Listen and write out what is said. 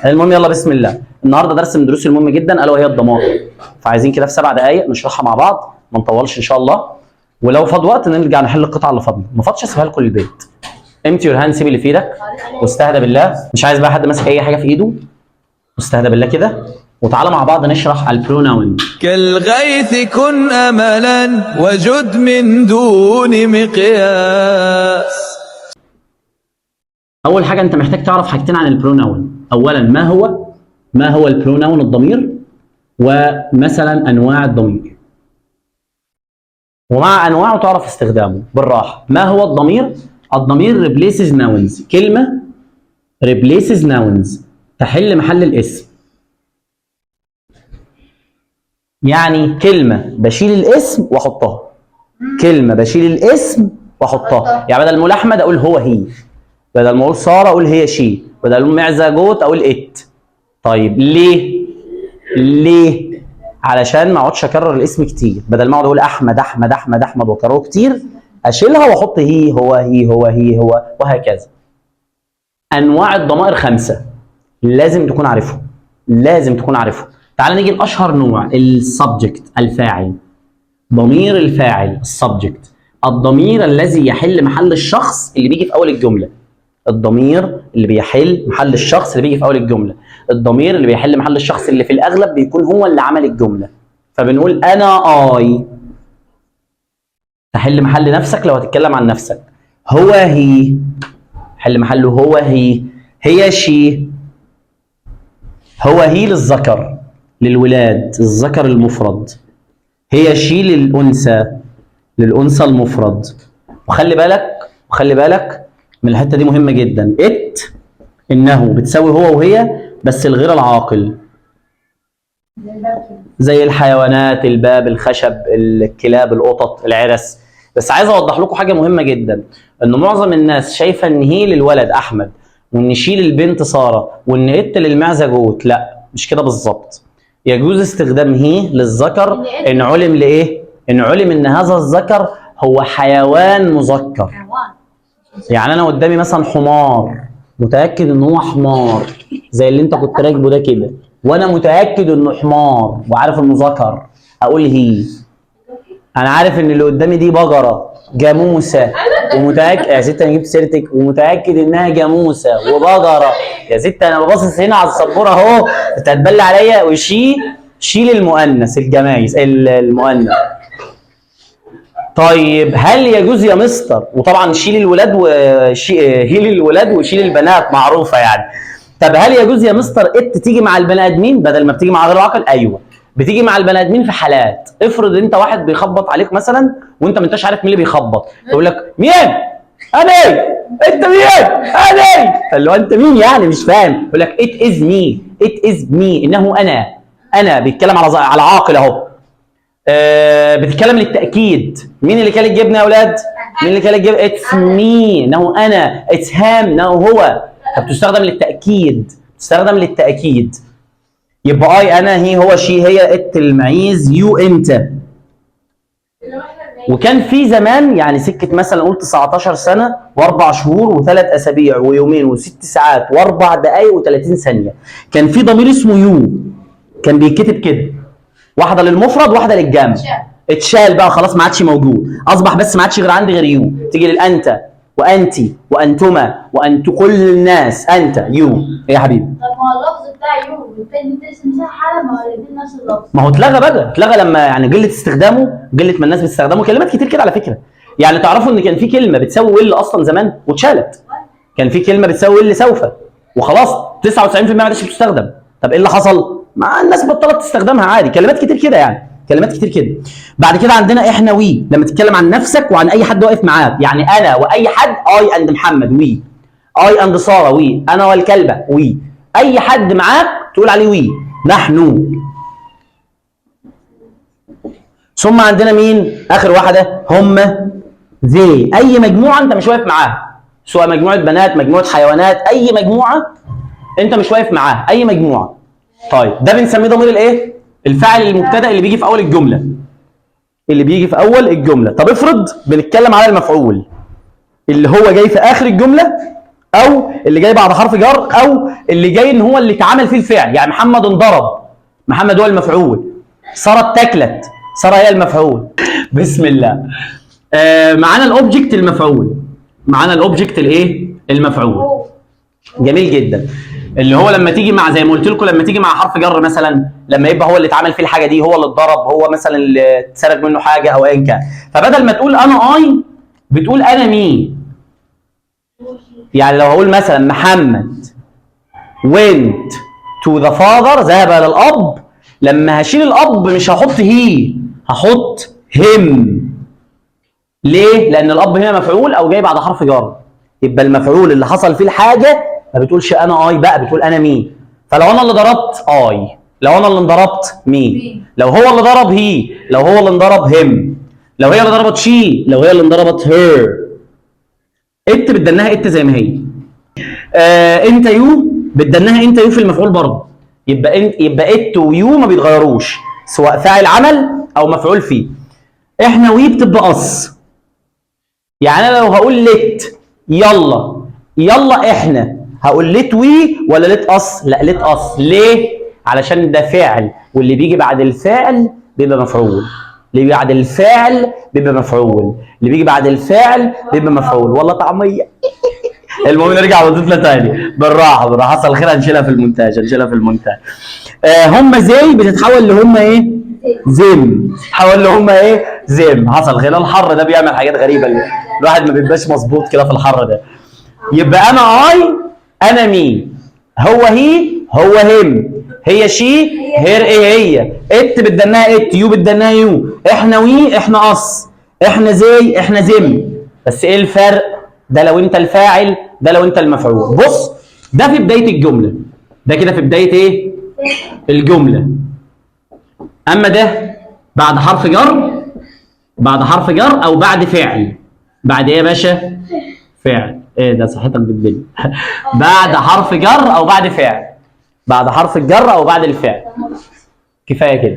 المهم يلا بسم الله. النهارده درس من دروس المهم جدا الا وهي الضمائر، فعايزين كده في 7 دقائق نشرحها مع بعض، ما نطولش ان شاء الله، ولو فاض وقت نرجع نحل القطعه اللي فاضله، ما فاضش اسيبها لكم البيت. امتي يور هاند، سيب اللي في ايدك واستهدى بالله، مش عايز بقى حد ماسك اي حاجه في ايده، واستهدى بالله كده، وتعالى مع بعض نشرح البروناون. كالغيث كن املا وجد من دون مقياس. اول حاجه انت محتاج تعرف حاجتين عن البروناون. اولا ما هو البروناون الضمير، ومثلا انواع الضمير، ومع انواعه تعرف استخدامه بالراحه. ما هو الضمير؟ الضمير replaces nouns، كلمه replaces nouns تحل محل الاسم. يعني كلمه بشيل الاسم واحطها، كلمه بشيل الاسم واحطها. يعني بدل ما اقول احمد اقول هو هي، بدل ما اقول ساره اقول هي شي، بدل ما اقول معزه جوت اقول ات. طيب ليه؟ علشان ما اقعدش اكرر الاسم كتير، بدل ما اقعد اقول احمد احمد احمد احمد واكرره كتير، اشيلها واحط هي هو هي هو هي هو وهكذا. انواع الضمائر 5 لازم تكون عارفهم، لازم تكون عارفهم. تعال نيجي لاشهر نوع، السبجكت، الفاعل. ضمير الفاعل السبجكت، الضمير الذي يحل محل الشخص اللي بيجي في اول الجمله. الضمير اللي بيحل محل الشخص اللي بيجي في اول الجمله، الضمير اللي بيحل محل الشخص اللي في الاغلب بيكون هو اللي عمل الجمله. فبنقول انا اي، تحل محل نفسك لو هتتكلم عن نفسك. هو هي، حل محله هو هي. هي شي، هو هي للذكر للولاد الذكر المفرد، هي شي للانثى للانثى المفرد. وخلي بالك من الحته دي مهمه جدا. ات انه بتساوي هو وهي بس الغير العاقل، زي الحيوانات، الباب، الخشب، الكلاب، القطط، العرس. بس عايز اوضح لكم حاجه مهمه جدا، ان معظم الناس شايفه ان هي للولد احمد، وان شي للبنت ساره، وان ات للمعزه جوت. لا، مش كده بالظبط. يجوز استخدام هي للذكر ان علم لايه؟ ان علم ان هذا الذكر هو حيوان مذكر. يعني انا قدامي مثلا حمار، متاكد ان هو حمار زي اللي انت كنت راكبه ده كده، وانا متاكد انه حمار وعارف انه ذكر، اقول هي. انا عارف ان اللي قدامي دي بقره جاموسه، ومتاكد يا ست، انا جبت سيرتك، ومتاكد انها جاموسه وبقره. يا ست انا ببصص هنا على السبوره اهو، انت هتبلي عليا. شيل المؤنث، الجمايز، المؤنث. طيب هل يجوز يا مستر، وطبعا شيل الولاد هيل الولاد وشيل البنات معروفه يعني. طب هل يجوز يا مستر ات تيجي مع البني ادمين بدل ما بتيجي مع غير العاقل؟ ايوه، بتيجي مع البني ادمين في حالات. افرض انت واحد بيخبط عليك مثلا وانت ما انتش عارف مين اللي بيخبط، يقول لك مين؟ انا. انت مين؟ انا. فاللي هو انت مين يعني؟ مش فاهم. يقول لك ات از مي، ات از مي، انه انا بيتكلم على عاقل اهو. بتتكلم للتاكيد. مين اللي كان الجبنه يا اولاد؟ مين اللي كان الجبنه؟ اتس مي، انه انا. اتس هام، انه هو. فبتستخدم للتاكيد، تستخدم للتاكيد. يبقى اي انا، هي هو شي، هي ات المعيز، يو انت. وكان في زمان يعني سكه مثلا قول 19 سنه و4 شهور و3 اسابيع ويومين و6 ساعات و4 دقائق و30 ثانيه، كان في ضمير اسمه يو، كان بيتكتب كده، واحده للمفرد واحده للجمع. اتشال بقى خلاص، ما عادش موجود، اصبح بس ما عادش غير عندي غير يو. تيجي للانت وانتي وانتما وانت، كل الناس انت يو. ايه يا حبيبي؟ طب ما هو اللفظ بتاع يو والتاني ده اسم حاله، ما هو الاثنين نفس اللفظ. ما هو اتلغى بقى، اتلغى لما يعني قله استخدامه، قله ما الناس بتستخدمه. كلمات كتير كده على فكره، يعني تعرفوا ان كان في كلمه بتساوي ويل اصلا زمان واتشالت. كان في كلمه بتساوي ويل سوف، وخلاص 99% ما عادش بتستخدم. طب ايه اللي حصل؟ مع الناس بطلت تستخدمها عادي. كلمات كتير كده يعني، كلمات كتير كده. بعد كده عندنا احنا وي، لما تتكلم عن نفسك وعن اي حد واقف معاك، يعني انا واي حد، اي اند محمد وي، اي اند ساره وي، انا والكلبه وي، اي حد معاك تقول عليه وي، نحن. ثم عندنا مين؟ اخر واحده، هم، ذي. اي مجموعه انت مش واقف معاها، سواء مجموعه بنات، مجموعه حيوانات، اي مجموعه انت مش واقف معاها، اي مجموعه. طيب ده بنسميه ضمير الايه؟ الفاعل المبتدا اللي بيجي في اول الجمله، اللي بيجي في اول الجمله. طب افرض بنتكلم على المفعول اللي هو جاي في اخر الجمله او اللي جاي بعد حرف جر، او اللي جاي ان هو اللي اتعمل فيه الفعل. يعني محمد انضرب، محمد هو المفعول. ساره اتاكلت، ساره هي المفعول. بسم الله. معانا الاوبجكت المفعول، معانا الاوبجكت الايه؟ المفعول. جميل جدا. اللي هو لما تيجي مع، زي ما قلت لكم، لما تيجي مع حرف جر مثلا، لما يبقى هو اللي اتعمل فيه الحاجه دي، هو اللي اتضرب، هو مثلا اللي اتسرق منه حاجه او ايا كان، فبدل ما تقول انا اي بتقول انا مي. يعني لو هقول مثلا محمد went to the father، ذهب الى الاب، لما هشيل الاب مش هحط هي، هحط him. ليه؟ لان الاب هنا مفعول او جاي بعد حرف جر، يبقى المفعول اللي حصل فيه الحاجه ما بتقولش انا اي بقى، بتقول انا مي. فلو انا اللي ضربت اي، لو انا اللي انضربت مي، لو هو اللي ضرب هي، لو هو اللي انضرب هم، لو هي اللي ضربت شي، لو هي اللي انضربت هير. ات بدلناها ات زي ما هي. انت يو بدلناها انت يو في المفعول برضه. يبقى ات ويو ما بيتغيروش، سواء فاعل عمل او مفعول فيه. احنا وي بتبقى اس. يعني انا لو هقول لت يلا، يلا احنا، هقول لت وي ولا لت اس؟ لا لت اس. ليه؟ علشان ده فعل، واللي بيجي بعد الفعل بيبقى مفعول. اللي بعد الفعل بيبقى مفعول، اللي بيجي بعد الفعل بيبقى مفعول. والله طعميه. المهم نرجع لوظيفتنا تاني بالراحه بالراحه، حصل خير هنشيلها في المونتاج، هنشيلها في المونتاج. هم زي بتتحول لهم ايه؟ زم. تتحول لهم ايه؟ زم. حصل خير. الحر ده بيعمل حاجات غريبه، الواحد ما بيبقاش مظبوط كده في الحر ده. يبقى انا اي، انا مي، هو هي، هو هم، هي شي، هير ايه هي، ات بدلناها ات، يو بدلناها يو، احنا وي، احنا اس، احنا زي، احنا زم. بس ايه الفرق؟ ده لو انت الفاعل، ده لو انت المفعول. بص، ده في بدايه الجمله، ده كده في بدايه ايه؟ الجمله. اما ده بعد حرف جر، بعد حرف جر او بعد فعل. بعد ايه يا باشا؟ فعل. ايه ده صحتك بالدنيا. بعد حرف جر او بعد فعل، بعد حرف الجر او بعد الفعل. كفايه كده.